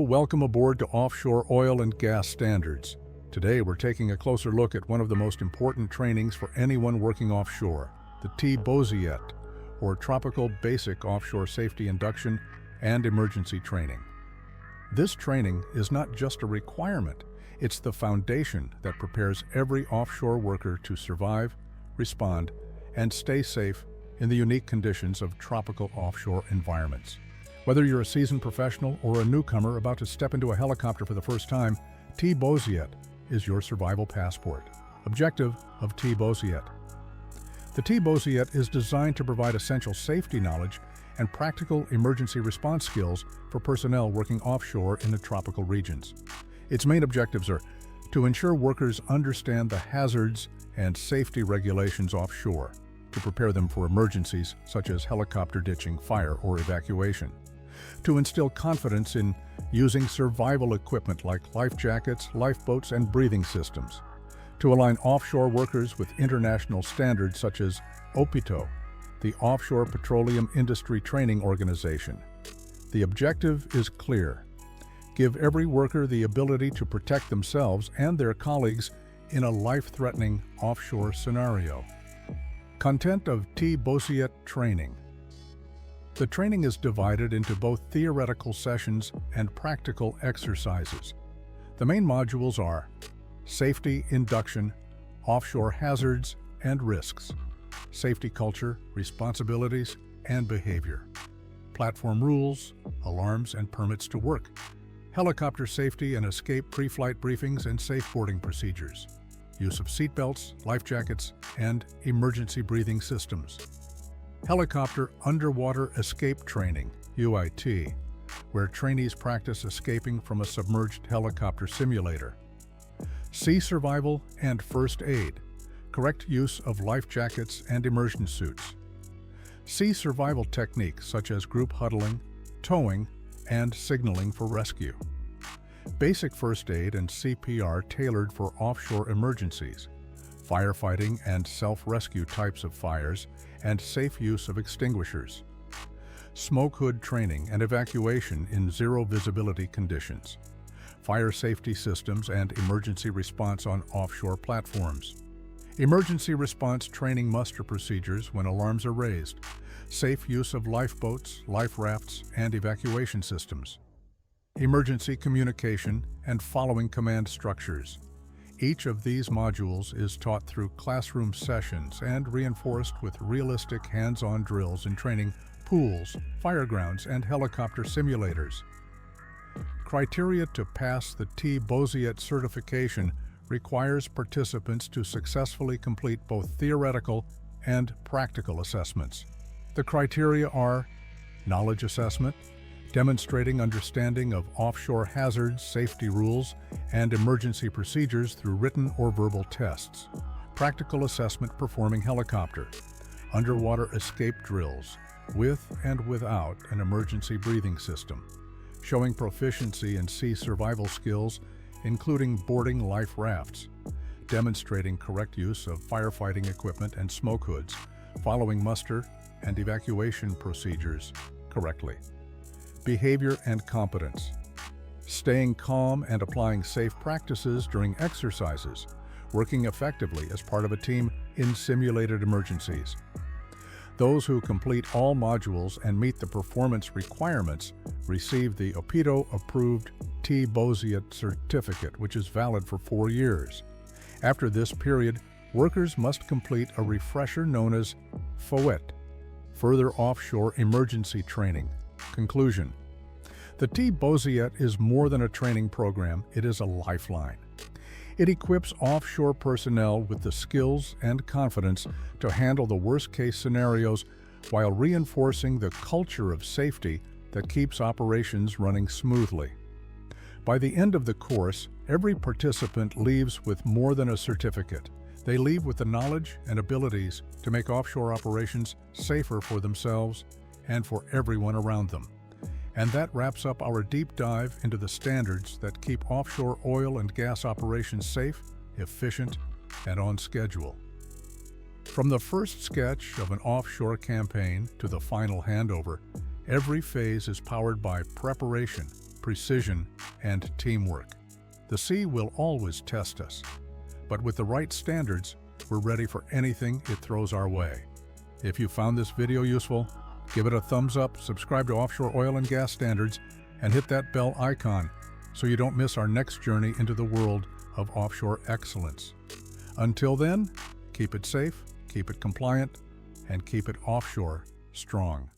Welcome aboard to Offshore Oil and Gas Standards. Today we're taking a closer look at one of the most important trainings for anyone working offshore, the T-BOSIET, or Tropical Basic Offshore Safety Induction and Emergency Training. This training is not just a requirement, it's the foundation that prepares every offshore worker to survive, respond, and stay safe in the unique conditions of tropical offshore environments. Whether you're a seasoned professional or a newcomer about to step into a helicopter for the first time, T-BOSIET is your survival passport. Objective of T-BOSIET. The T-BOSIET is designed to provide essential safety knowledge and practical emergency response skills for personnel working offshore in the tropical regions. Its main objectives are to ensure workers understand the hazards and safety regulations offshore, to prepare them for emergencies such as helicopter ditching, fire, or evacuation, to instill confidence in using survival equipment like life jackets, lifeboats, and breathing systems, to align offshore workers with international standards such as OPITO, the Offshore Petroleum Industry Training Organization. The objective is clear: give every worker the ability to protect themselves and their colleagues in a life-threatening offshore scenario. Content of T-BOSIET training. The training is divided into both theoretical sessions and practical exercises. The main modules are safety induction, offshore hazards and risks, safety culture, responsibilities, and behavior, platform rules, alarms and permits to work, helicopter safety and escape pre-flight briefings and safe boarding procedures, use of seatbelts, life jackets, and emergency breathing systems. Helicopter Underwater Escape Training, UIT, where trainees practice escaping from a submerged helicopter simulator. Sea survival and first aid, correct use of life jackets and immersion suits. Sea survival techniques such as group huddling, towing, and signaling for rescue. Basic first aid and CPR tailored for offshore emergencies. Firefighting and self-rescue types of fires, and safe use of extinguishers. Smoke hood training and evacuation in zero visibility conditions. Fire safety systems and emergency response on offshore platforms. Emergency response training muster procedures when alarms are raised. Safe use of lifeboats, life rafts, and evacuation systems. Emergency communication and following command structures. Each of these modules is taught through classroom sessions and reinforced with realistic hands-on drills in training pools, firegrounds, and helicopter simulators. Criteria to pass the T-BOSIET certification requires participants to successfully complete both theoretical and practical assessments. The criteria are knowledge assessment, demonstrating understanding of offshore hazards, safety rules, and emergency procedures through written or verbal tests. Practical assessment performing helicopter, underwater escape drills, with and without an emergency breathing system, showing proficiency in sea survival skills, including boarding life rafts, demonstrating correct use of firefighting equipment and smoke hoods, following muster and evacuation procedures correctly. Behavior and competence. Staying calm and applying safe practices during exercises, working effectively as part of a team in simulated emergencies. Those who complete all modules and meet the performance requirements receive the OPITO-approved T-BOSIET certificate, which is valid for 4 years. After this period, workers must complete a refresher known as FOET, Further Offshore Emergency Training. Conclusion. The T-BOSIET is more than a training program, it is a lifeline. It equips offshore personnel with the skills and confidence to handle the worst-case scenarios while reinforcing the culture of safety that keeps operations running smoothly. By the end of the course, every participant leaves with more than a certificate. They leave with the knowledge and abilities to make offshore operations safer for themselves and for everyone around them. And that wraps up our deep dive into the standards that keep offshore oil and gas operations safe, efficient, and on schedule. From the first sketch of an offshore campaign to the final handover, every phase is powered by preparation, precision, and teamwork. The sea will always test us, but with the right standards, we're ready for anything it throws our way. If you found this video useful, give it a thumbs up, subscribe to Offshore Oil and Gas Standards, and hit that bell icon so you don't miss our next journey into the world of offshore excellence. Until then, keep it safe, keep it compliant, and keep it offshore strong.